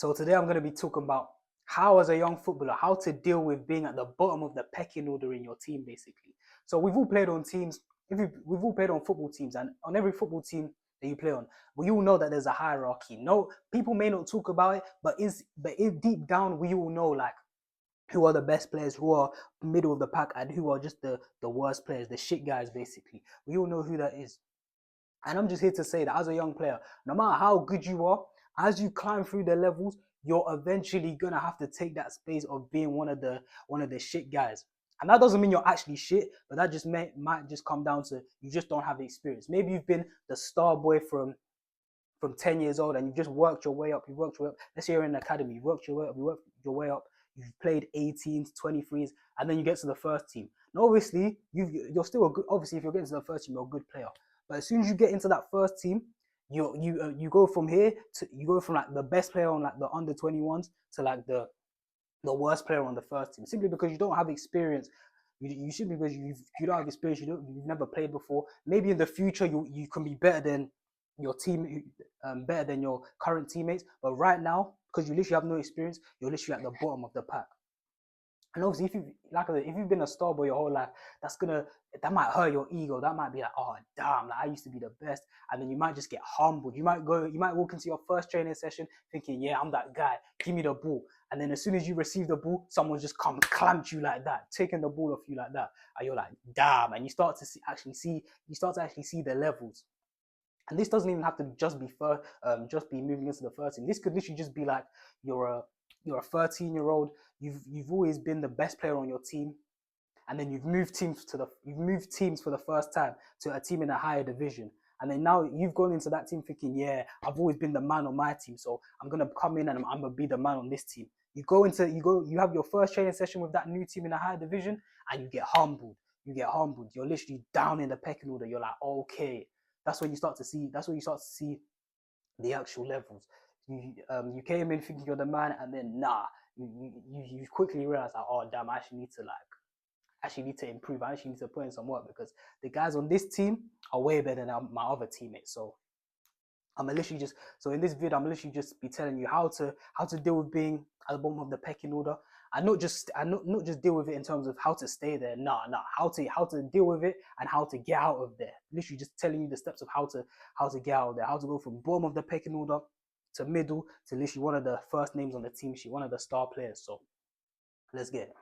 So today I'm going to be talking about how, as a young footballer, how to deal with being at the bottom of the pecking order in your team, basically. So we've all played on teams. We've all played on football teams, and on every football team that you play on, we all know that there's a hierarchy. No, people may not talk about it, but deep down we all know like who are the best players, who are middle of the pack, and who are just the worst players, the shit guys, basically. We all know who that is. And I'm just here to say that as a young player, no matter how good you are, as you climb through the levels, you're eventually gonna have to take that space of being one of the shit guys. And that doesn't mean you're actually shit, but that just might just come down to you just don't have the experience. Maybe you've been the star boy from 10 years old and you've just worked your way up. You've worked your way up. Let's say you're in an academy, you've worked your way up, you worked your way up, you've played 18s, 23s, and then you get to the first team. Now, obviously, you're still a good, obviously, if you're getting to the first team, you're a good player. But as soon as you get into that first team, you go from here to you go from like the best player on like the under 21s to like the worst player on the first team, simply because you don't have experience. You simply because you don't have experience, you've never played before. Maybe in the future you can be better than your team, better than your current teammates. But right now, because you literally have no experience, you're literally at the bottom of the pack. And obviously, if you've been a star boy your whole life, that might hurt your ego. That might be like, oh damn, like I used to be the best, and then you might just get humbled. You might walk into your first training session thinking, yeah, I'm that guy. Give me the ball, and then as soon as you receive the ball, someone just come clamped you like that, taking the ball off you like that, and you're like, damn, and you start to actually see the levels. And this doesn't even have to just be moving into the first team. This could literally just be like you're a 13-year-old. You've always been the best player on your team, and then you've moved teams for the first time to a team in a higher division. And then now you've gone into that team thinking, yeah, I've always been the man on my team, so I'm gonna come in and I'm gonna be the man on this team. You have your first training session with that new team in a higher division, and you get humbled. You're literally down in the pecking order. You're like, okay, that's when you start to see. That's when you start to see the actual levels. You came in thinking you're the man, and then nah, you quickly realize that, oh damn, I actually need to improve. I actually need to put in some work because the guys on this team are way better than my other teammates. So in this video I'm literally just be telling you how to deal with being at the bottom of the pecking order, and not just deal with it in terms of how to stay there. How to deal with it and how to get out of there. Literally just telling you the steps of how to get out of there, how to go from bottom of the pecking order to middle to literally one of the first names on the team sheet, one of the star players. So let's get it.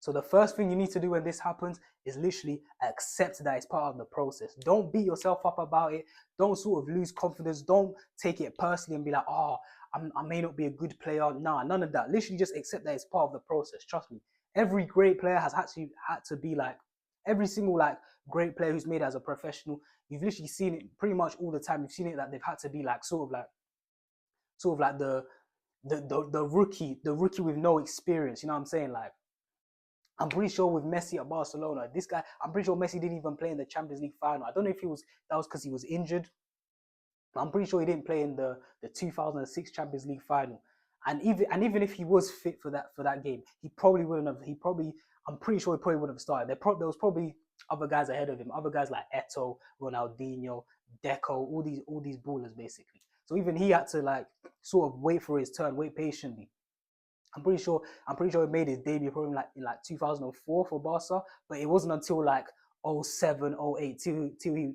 So the first thing you need to do when this happens is literally accept that it's part of the process. Don't beat yourself up about it. Don't sort of lose confidence. Don't take it personally and be like, oh, I may not be a good player. Nah, none of that. Literally just accept that it's part of the process. Trust me. Every great player has actually had to be like, every single like great player who's made it as a professional, you've literally seen it pretty much all the time. You've seen it that they've had to be like sort of like the rookie with no experience. You know what I'm saying? Like, I'm pretty sure with Messi at Barcelona, this guy, I'm pretty sure Messi didn't even play in the Champions League final. I don't know if that was because he was injured. But I'm pretty sure he didn't play in the 2006 Champions League final. And even if he was fit for that game, he probably wouldn't have. I'm pretty sure he probably would have started. There was probably other guys ahead of him, other guys like Eto'o, Ronaldinho, Deco, all these ballers basically. So even he had to like sort of wait for his turn, wait patiently. I'm pretty sure he made his debut probably like in like 2004 for Barca, but it wasn't until like 07, 08 till he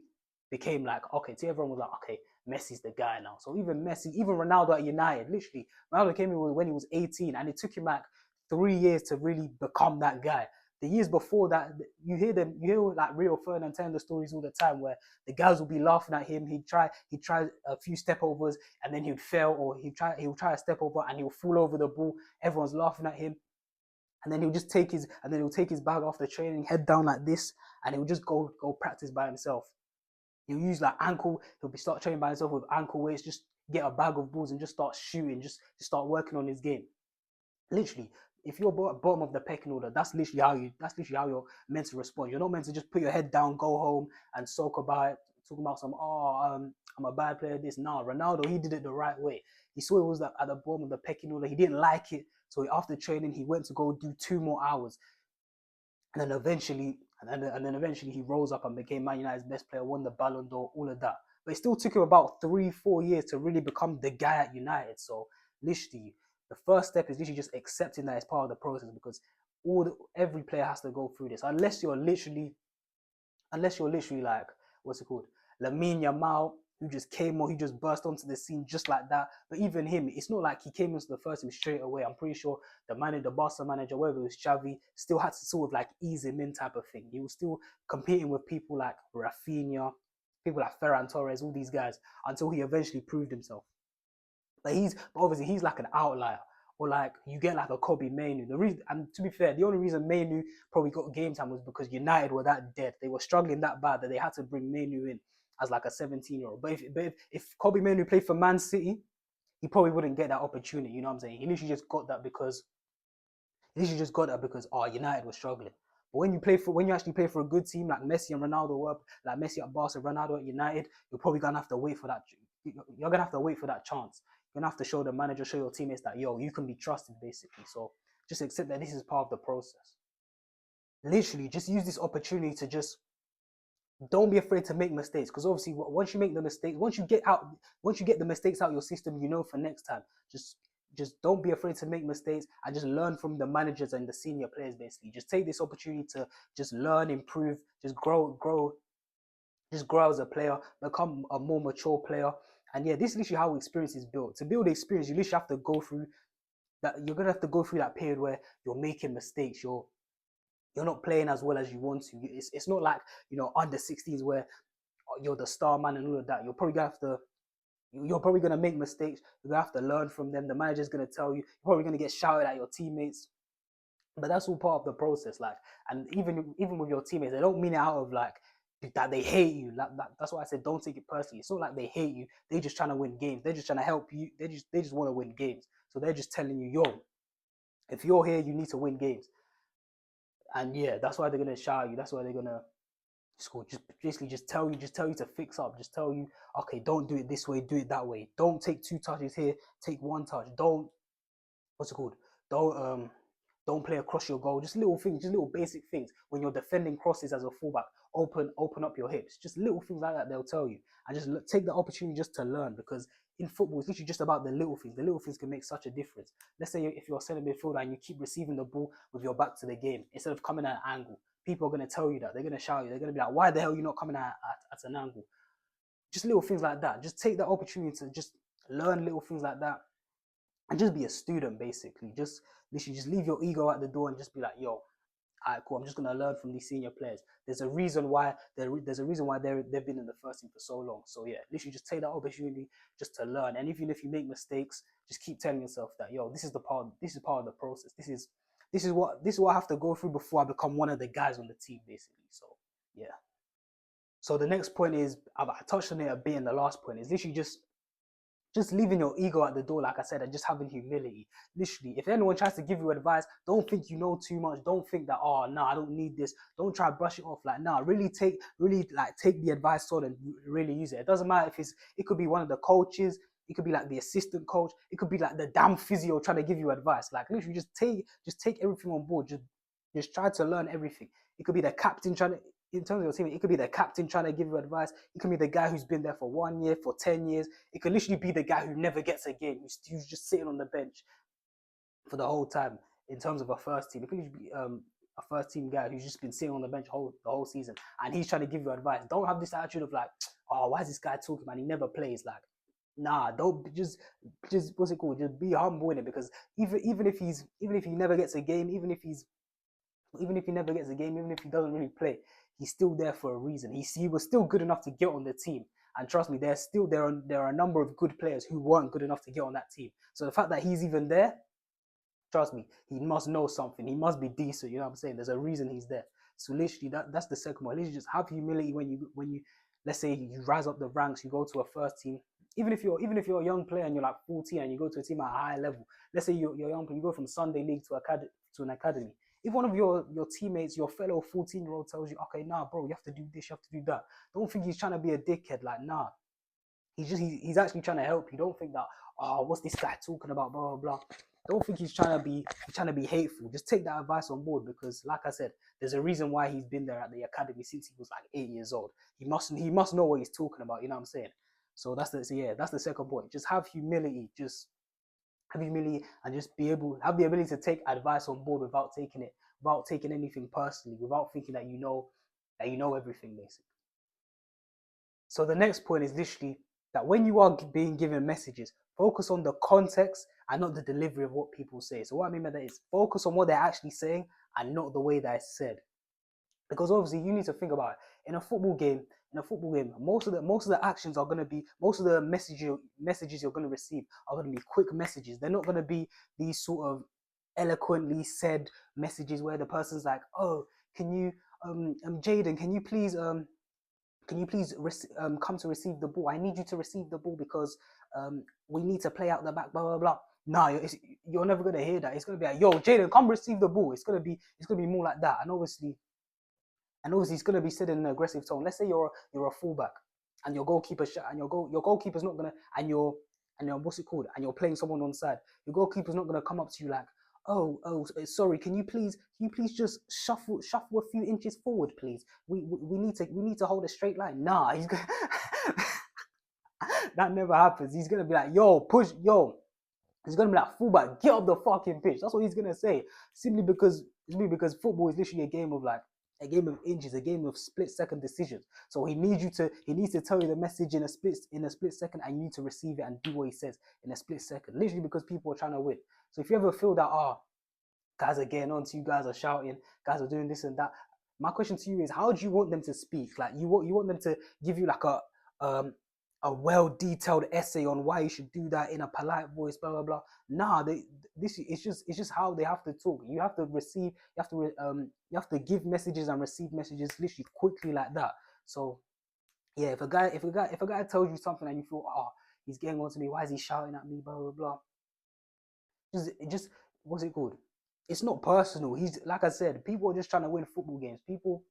became like, okay, till everyone was like, okay, Messi's the guy now. So even Messi, even Ronaldo at United, literally, Ronaldo came in when he was 18, and it took him like 3 years to really become that guy. The years before that, you hear like Rio Ferdinand telling the stories all the time where the guys will be laughing at him. He'd try a few step overs and then he'd fail, or he'll try a step over and he'll fall over the ball. Everyone's laughing at him. And then he'll take his bag off the training, head down like this, and he'll just go practice by himself. He'll use like he'll start training by himself with ankle weights, just get a bag of balls and just start shooting, just start working on his game. Literally, if you're bottom of the pecking order, that's literally how you're meant to respond. You're not meant to just put your head down, go home, and sulk about it, talking about I'm a bad player. This nah, Ronaldo, he did it the right way. He saw it was at the bottom of the pecking order. He didn't like it, so after training, he went to go do 2 more hours, and then eventually he rose up and became Man United's best player, won the Ballon d'Or, all of that. But it still took him about 3-4 years to really become the guy at United. So literally the first step is literally just accepting that it's part of the process, because every player has to go through this, unless you're literally like, what's it called, Lamine Yamal, who just came on, he just burst onto the scene just like that. But even him, it's not like he came into the first team straight away. I'm pretty sure the Barca manager, whether it was Xavi, still had to sort of like ease him in type of thing. He was still competing with people like Rafinha, people like Ferran Torres, all these guys, until he eventually proved himself. But obviously he's like an outlier. Or like you get like a Kobe Mainu. The reason, and to be fair, the only reason Mainu probably got game time was because United were that dead. They were struggling that bad that they had to bring Mainu in as like a 17-year-old. But if Kobe Mainu played for Man City, he probably wouldn't get that opportunity. You know what I'm saying? He literally just got that because United was struggling. But when you actually play for a good team like Messi and Ronaldo were, like Messi at Barca, Ronaldo at United, you're probably gonna have to wait for that. You're gonna have to wait for that chance. You're gonna have to show the manager, show your teammates that you can be trusted basically. So just accept that this is part of the process. Literally, just use this opportunity to just don't be afraid to make mistakes, because obviously once you make the mistakes, once you get the mistakes out of your system, for next time. Just don't be afraid to make mistakes and just learn from the managers and the senior players. Basically, just take this opportunity to just learn, improve, just grow as a player, become a more mature player. And yeah, this is literally how experience is built. To build experience, you literally have to go through that. You're gonna have to go through that period where you're making mistakes. You're not playing as well as you want to. It's not like under 16s where you're the star man and all of that. You're probably gonna make mistakes. You're gonna have to learn from them. The manager's gonna tell you. You're probably gonna get shouted at your teammates, but that's all part of the process. Like, and even with your teammates, they don't mean it out of like that they hate you. That's why I said don't take it personally. It's not like they hate you. They're just trying to win games. They're just trying to help you. They just want to win games. So they're just telling you, yo, if you're here, you need to win games. And yeah, that's why they're gonna shout you. That's why they're gonna just basically just tell you to fix up. Just tell you, okay, don't do it this way, do it that way. Don't take 2 touches here, take 1 touch. Don't what's it called? Don't don't play across your goal. Just little things, just little basic things. When you're defending crosses as a fullback, open up your hips. Just little things like that they'll tell you, and just take the opportunity just to learn, because in football it's literally just about the little things. The little things can make such a difference. Let's say if you're a centre midfielder and you keep receiving the ball with your back to the game instead of coming at an angle, people are going to tell you that. They're going to shout you. They're going to be like, why the hell are you not coming at an angle? Just little things like that. Just take that opportunity to just learn little things like that, and just be a student basically. Just literally just leave your ego at the door and just be like, yo, all right, cool. I'm just gonna learn from these senior players. There's a reason why they've been in the first team for so long. So yeah, literally just take that opportunity just to learn. And even if you make mistakes, just keep telling yourself that, yo, this is part of the process. This is what I have to go through before I become one of the guys on the team, basically. So yeah. So the next point is, I touched on it a bit in the last point, is literally just leaving your ego at the door, like I said, and just having humility. Literally, if anyone tries to give you advice, don't think you know too much. Don't think that, oh no, I don't need this. Don't try to brush it off. Like, no, really take the advice on and really use it. It doesn't matter if it could be one of the coaches, it could be like the assistant coach, it could be like the damn physio trying to give you advice. Like, literally just take everything on board. Just try to learn everything. It could be the captain trying to, in terms of your team, it could be the captain trying to give you advice. It could be the guy who's been there for 1 year, for 10 years. It could literally be the guy who never gets a game, who's just sitting on the bench for the whole time. In terms of a first team, it could be a first team guy who's just been sitting on the bench the whole season, and he's trying to give you advice. Don't have this attitude of like, oh, why is this guy talking, man? He never plays. Like, nah, don't just what's it called? Just be humble in it, because even if he never gets a game, even if he never gets a game, even if he doesn't really play, he's still there for a reason. He was still good enough to get on the team. And trust me, there are a number of good players who weren't good enough to get on that team. So the fact that he's even there, trust me, he must know something. He must be decent. You know what I'm saying? There's a reason he's there. So literally, that's the second one. Literally, just have humility when you let's say you rise up the ranks, you go to a first team. Even if you're a young player and you're like 14 and you go to a team at a higher level, let's say you're young, you go from Sunday league to an academy. If one of your teammates, your fellow 14-year-old tells you, okay, nah, bro, you have to do this, you have to do that. Don't think he's trying to be a dickhead. Like, nah, he's actually trying to help you. Don't think that, oh, what's this guy talking about, blah blah blah. Don't think he's trying to be hateful. Just take that advice on board, because like I said, there's a reason why he's been there at the academy since he was like 8 years old. He must know what he's talking about. You know what I'm saying? So that's the second point. Just have humility. Just have humility, and just have the ability to take advice on board without taking anything personally, without thinking that you know everything basically. So the next point is literally that when you are being given messages, focus on the context and not the delivery of what people say. So what I mean by that is focus on what they're actually saying and not the way that it's said. Because obviously you need to think about it. In a football game, most of the actions are gonna be most of the messages you're gonna receive are gonna be quick messages. They're not gonna be these sort of eloquently said messages where the person's like, oh, can you Jaden, can you please come to receive the ball? I need you to receive the ball because we need to play out the back, blah blah blah. No, you're never gonna hear that. It's gonna be like, yo, Jaden, come receive the ball. It's gonna be more like that. And obviously it's gonna be said in an aggressive tone. Let's say you're a fullback and your goalkeeper and your goalkeeper's not gonna and you're what's it called and you're playing someone on side. Your goalkeeper's not gonna come up to you like, oh, sorry, can you please just shuffle a few inches forward, please. We need to hold a straight line. Nah, he's gonna that never happens. He's gonna be like, yo, push, yo. He's gonna be like, fullback, get up the fucking pitch. That's what he's gonna say. Simply because football is literally a game of inches, a game of split-second decisions. So he needs to tell you the message in a split second, and you need to receive it and do what he says in a split second. Literally because people are trying to win. So if you ever feel that guys are getting on to you, guys are shouting, guys are doing this and that, my question to you is, how do you want them to speak? Like you want them to give you like a well detailed essay on why you should do that in a polite voice, blah blah blah. Nah, it's just how they have to talk. You have to receive, you have to give messages and receive messages literally quickly like that. So yeah, if a guy tells you something and you feel, he's getting on to me, why is he shouting at me, blah blah blah, just what's it called? It's not personal. He's like I said, people are just trying to win football games. People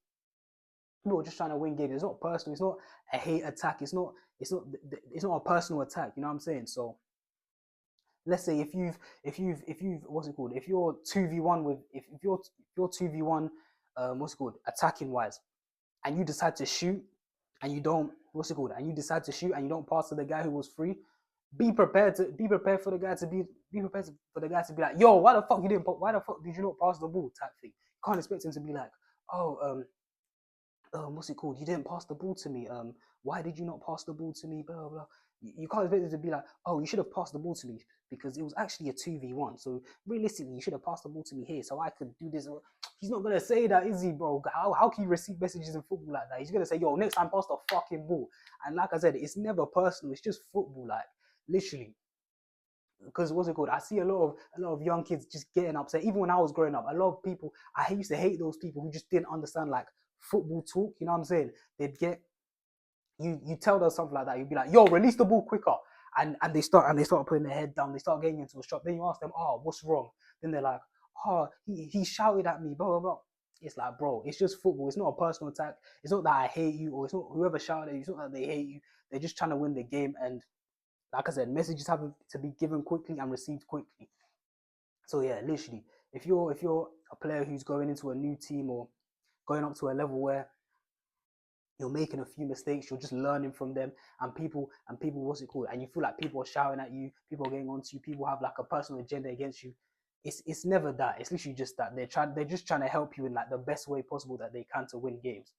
are just trying to win games. It's not personal. It's not a hate attack. It's not a personal attack. You know what I'm saying? So let's say if you've what's it called? If you're 2v1 with if you're 2v1 what's it called, attacking wise, and you decide to shoot and you don't what's it called and you decide to shoot and you don't pass to the guy who was free, be prepared for the guy to be like, yo, why the fuck did you not pass the ball, type thing. You can't expect him to be like, oh, what's it called? You didn't pass the ball to me. Why did you not pass the ball to me? Blah blah blah. You can't expect it to be like, oh, you should have passed the ball to me because it was actually a 2v1. So realistically, you should have passed the ball to me here so I could do this. He's not gonna say that, is he, bro? How can you receive messages in football like that? He's gonna say, yo, next time pass the fucking ball. And like I said, it's never personal. It's just football, like literally. Because what's it called? I see a lot of young kids just getting upset. Even when I was growing up, a lot of people, I used to hate those people who just didn't understand like football talk. You know what I'm saying? They'd get you tell them something like that. You'd be like, "Yo, release the ball quicker," and they start putting their head down. They start getting into a shot. Then you ask them, "Oh, what's wrong?" Then they're like, "Oh, he shouted at me." Blah blah blah. It's like, bro, it's just football. It's not a personal attack. It's not that I hate you, or it's not whoever shouted at you. It's not that they hate you. They're just trying to win the game. And like I said, messages have to be given quickly and received quickly. So yeah, literally, if you're a player who's going into a new team or going up to a level where you're making a few mistakes, you're just learning from them, and people, what's it called? And you feel like people are shouting at you, people are getting on to you, people have like a personal agenda against you. It's never that. It's literally just that they're just trying to help you in like the best way possible that they can to win games.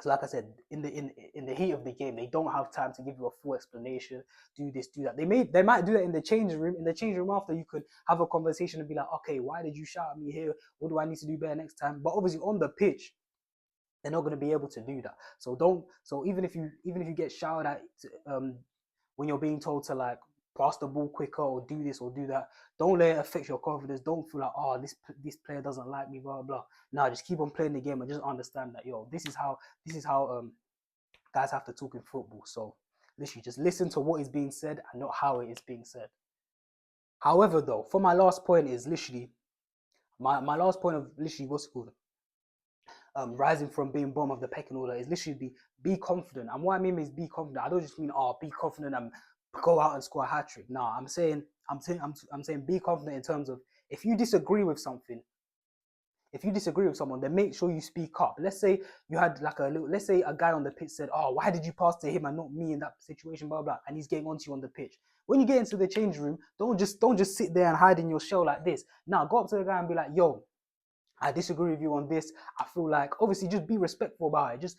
So like I said, in the heat of the game, they don't have time to give you a full explanation. Do this, do that. They might do that in the changing room. In the changing room after, you could have a conversation and be like, okay, why did you shout at me here? What do I need to do better next time? But obviously on the pitch, they're not going to be able to do that. So don't. So even if you get shouted at when you're being told to like pass the ball quicker or do this or do that, don't let it affect your confidence. Don't feel like, oh, this player doesn't like me, blah blah blah. No, just keep on playing the game and just understand that, yo, this is how guys have to talk in football. So literally just listen to what is being said and not how it is being said. However, though, for my last point is literally my last point of literally what's it called, rising from being bottom of the pecking order is literally be confident. And what I mean is be confident. I don't just mean, be confident and go out and score a hat trick. No, I'm saying be confident in terms of, if you disagree with something, if you disagree with someone, then make sure you speak up. Let's say you had like let's say a guy on the pitch said, "Oh, why did you pass to him and not me in that situation?" Blah blah, and he's getting onto you on the pitch. When you get into the change room, don't just sit there and hide in your shell like this. Now go up to the guy and be like, yo, I disagree with you on this. I feel like obviously just be respectful about it. Just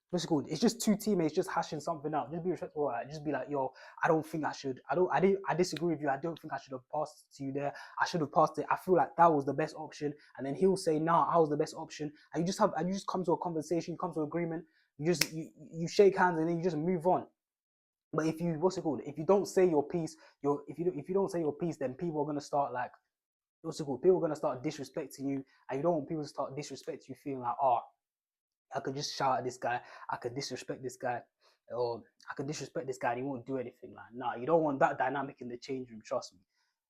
what's it called? It's just two teammates just hashing something out. Just be respectful about it. Just be like, yo, I don't think I should. I disagree with you. I don't think I should have passed to you there. I should have passed it. I feel like that was the best option. And then he'll say, nah, I was the best option. And you just come to a conversation, you come to agreement. You shake hands and then you just move on. But if you what's it called? If you don't say your piece, if you don't say your piece, then people are gonna start like what's it called? People are gonna start disrespecting you, and you don't want people to start disrespecting you, feeling like, oh, I could just shout at this guy, I could disrespect this guy, or I could disrespect this guy and he won't do anything. Like, nah, you don't want that dynamic in the change room. Trust me.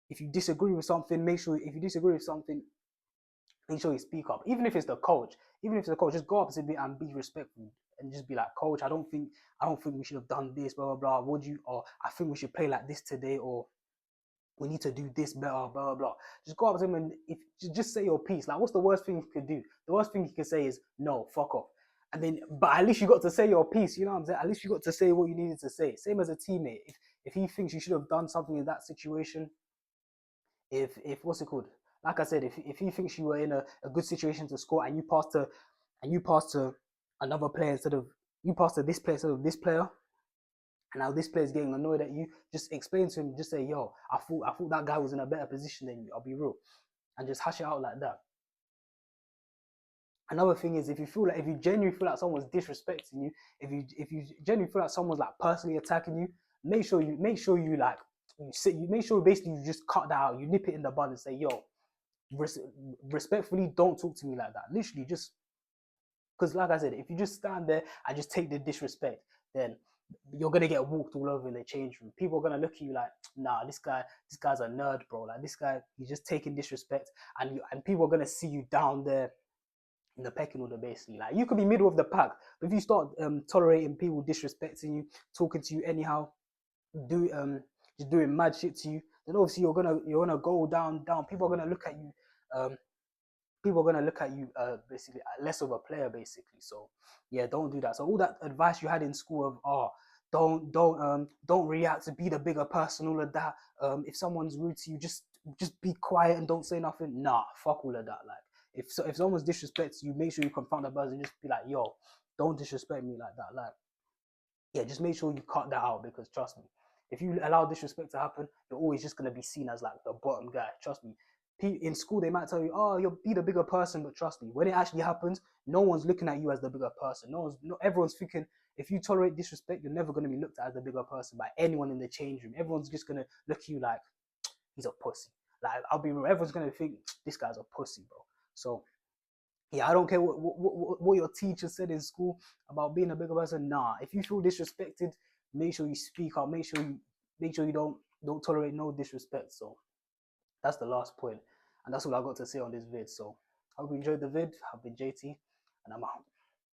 If you disagree with something, make sure if you disagree with something, make sure you speak up. Even if it's the coach, even if it's the coach, just go up to me and be respectful and just be like, Coach, I don't think we should have done this, blah blah blah. Would you? Or I think we should play like this today, or we need to do this better, blah blah blah. Just go up to him and if just say your piece. Like, what's the worst thing you could do? The worst thing you could say is no, fuck off. And then, but at least you got to say your piece. You know what I'm saying? At least you got to say what you needed to say. Same as a teammate. If he thinks you should have done something in that situation, if what's it called? Like I said, if he thinks you were in a good situation to score and you pass to another player instead of you pass to this player instead of this player, and now this player's getting annoyed at you, just explain to him, just say, yo, I thought that guy was in a better position than you, I'll be real. And just hash it out like that. Another thing is if you genuinely feel like someone's disrespecting you, if you genuinely feel like someone's like personally attacking you, make sure you like you make sure basically you just cut that out, you nip it in the bud and say, yo, res- respectfully, don't talk to me like that. Literally just because like I said, if you just stand there and just take the disrespect, then you're gonna get walked all over in the change room. People are gonna look at you like, nah, this guy's a nerd, bro. Like this guy, he's just taking disrespect, and people are gonna see you down there in the pecking order, basically. Like you could be middle of the pack, but if you start tolerating people disrespecting you, talking to you anyhow, do just doing mad shit to you, then obviously you're gonna go down. People are gonna look at you um people are gonna look at you basically less of a player basically. So yeah, don't do that. So all that advice you had in school of don't react to be the bigger person, all of that. If someone's rude to you, just be quiet and don't say nothing. Nah, fuck all of that. Like if someone's disrespects you, make sure you confront the person and just be like, yo, don't disrespect me like that. Like yeah, just make sure you cut that out because trust me, if you allow disrespect to happen, you're always just gonna be seen as like the bottom guy. Trust me. In school, they might tell you, "Oh, you'll be the bigger person," but trust me, when it actually happens, no one's looking at you as the bigger person. Everyone's thinking if you tolerate disrespect, you're never gonna be looked at as the bigger person by anyone in the change room. Everyone's just gonna look at you like he's a pussy. Like I'll be real, everyone's gonna think this guy's a pussy, bro. So yeah, I don't care what your teacher said in school about being a bigger person. Nah, if you feel disrespected, make sure you speak up. Make sure you don't tolerate no disrespect. So that's the last point, and that's all I got to say on this vid. So I hope you enjoyed the vid. I've been JT, and I'm out.